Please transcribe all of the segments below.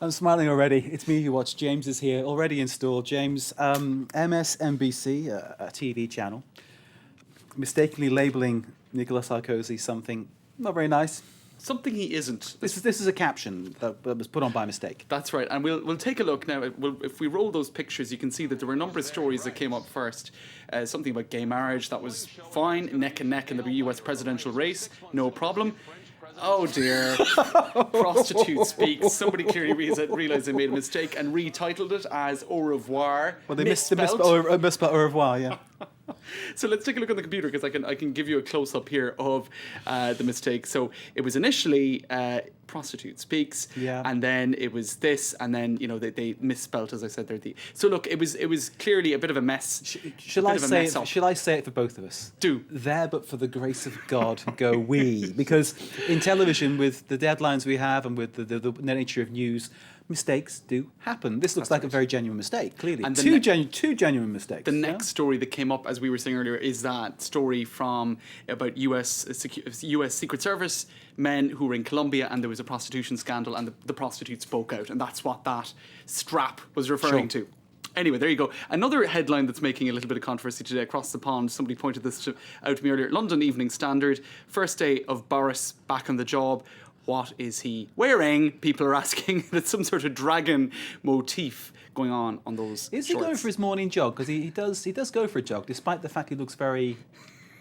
I'm smiling already. It's me who watched. James is here, already installed. James, MSNBC, a TV channel, mistakenly labeling Nicolas Sarkozy something not very nice. Something he isn't. This is a caption that was put on by mistake. That's right, and we'll take a look now. If we roll those pictures, you can see that there were a number of stories that came up first. Something about gay marriage, that was fine, neck and neck in the US presidential race, no problem. Oh dear, prostitute speaks. Somebody clearly realised they made a mistake and retitled it as Au revoir. Well, they misspelled au revoir, yeah. So let's take a look on the computer because I can give you a close up here of the mistake. So it was initially prostitute speaks, yeah, and then it was this, and then they misspelt, as I said there. So look, it was clearly a bit of a mess. Shall I say it for both of us? Do. There, but for the grace of God, go we. Because in television, with the deadlines we have and with the nature of news, mistakes do happen. This looks like a very genuine mistake, clearly. And two genuine mistakes. The next story that came up, as we were saying earlier, is that story about US Secret Service men who were in Colombia, and there was a prostitution scandal, and the prostitute spoke out, and that's what that strap was referring to. Anyway, there you go. Another headline that's making a little bit of controversy today across the pond, somebody pointed this out to me earlier. London Evening Standard, first day of Boris back on the job. What is he wearing? People are asking. It's some sort of dragon motif going on those Is shorts. he going for his morning jog? Because he does go for a jog, despite the fact he looks very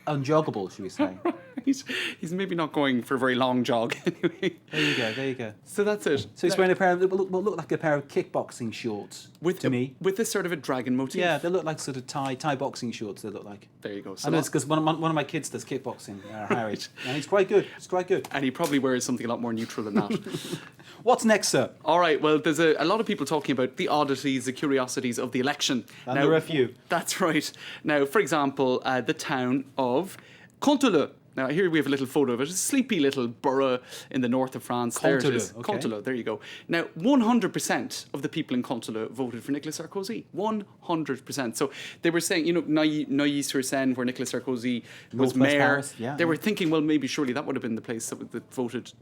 unjoggable, should we say. He's maybe not going for a very long jog anyway. There you go. So that's it. So he's wearing a pair of, what look like a pair of kickboxing shorts to me. With this sort of a dragon motif. Yeah, they look like sort of Thai boxing shorts, they look like. There you go. So I know it's because one of my kids does kickboxing, Harry. And he's quite good. It's quite good. And he probably wears something a lot more neutral than that. What's next, sir? All right, well, there's a lot of people talking about the oddities, the curiosities of the election. And there are a few. That's right. Now, for example, the town of Canteleu. Now, here we have a little photo of it. It's a sleepy little borough in the north of France. Canteleu, there it is. okay. Canteleu, there you go. Now, 100% of the people in Canteleu voted for Nicolas Sarkozy. 100%. So they were saying, Neuilly-sur-Seine, where Nicolas Sarkozy was mayor. Paris, yeah, they were thinking, well, maybe surely that would have been the place that voted,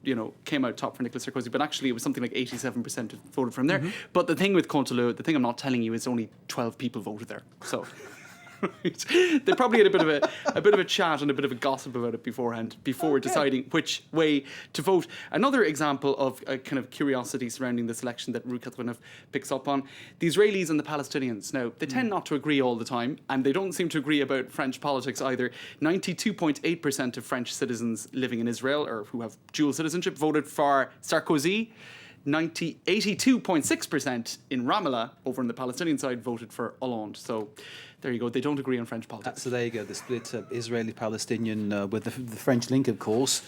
came out top for Nicolas Sarkozy. But actually, it was something like 87% voted from there. Mm-hmm. But the thing with Canteleu, the thing I'm not telling you, is only 12 people voted there. So... They probably had a bit of a chat and a bit of a gossip about it beforehand, before deciding which way to vote. Another example of a kind of curiosity surrounding this election that Rue 89 picks up on: the Israelis and the Palestinians. Now, they tend not to agree all the time, and they don't seem to agree about French politics either. 92.8% of French citizens living in Israel, or who have dual citizenship, voted for Sarkozy. 82.6% in Ramallah, over on the Palestinian side, voted for Hollande. So there you go. They don't agree on French politics. So there you go. The split Israeli-Palestinian with the French link, of course.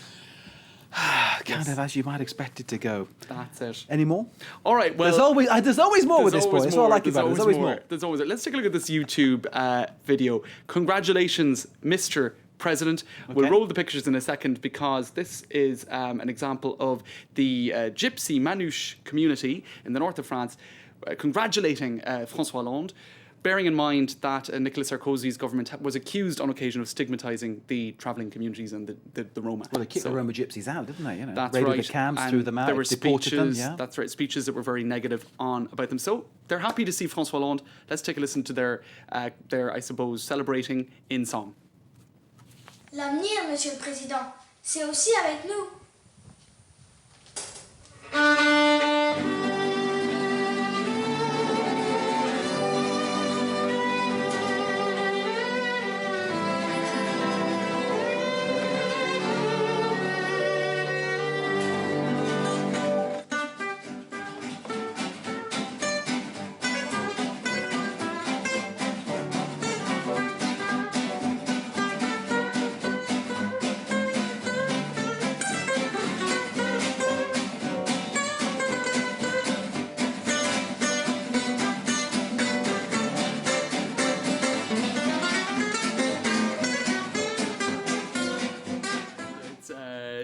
Kind of as you might expect it to go. That's it. Any more? All right. Well, there's always more with this boy. That's what I like about it. There's always more. There's always more. Let's take a look at this YouTube video. Congratulations, Mr. President. Okay. We'll roll the pictures in a second because this is an example of the Gypsy Manouche community in the north of France congratulating François Hollande, bearing in mind that Nicolas Sarkozy's government was accused on occasion of stigmatising the travelling communities and the Roma. Well, they kicked the Roma gypsies out, didn't they? That's raided right. the camps, and threw them out, there were deported speeches, them. Yeah. That's right, speeches that were very negative about them. So they're happy to see François Hollande. Let's take a listen to their I suppose, celebrating in song. L'avenir, Monsieur le Président, c'est aussi avec nous.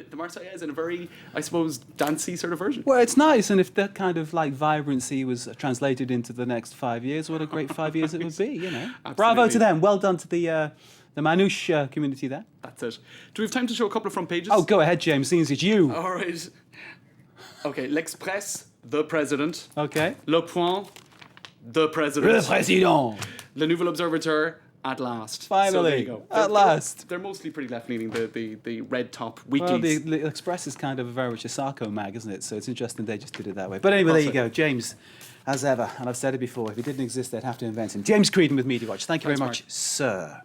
The Marseillaise in a very, I suppose, dancey sort of version. Well, it's nice, and if that kind of like vibrancy was translated into the next 5 years, what a great 5 years it would be, Absolutely. Bravo to them. Well done to the Manouche community there. That's it. Do we have time to show a couple of front pages? Oh, go ahead, James, seeing as it's you. All right. Okay, L'Express, The President. Okay. Le Point. The President. Le Président. Le Nouvel Observateur. At last. Finally. So there you go. At last. They're mostly pretty left-leaning, the red top Well, weeklies. the Express is kind of very much a Sarko mag, isn't it? So it's interesting they just did it that way. But anyway, there you go. James, as ever, and I've said it before, if he didn't exist, they'd have to invent him. James Creedon with Media Watch. Thank you very Thanks, much, sir.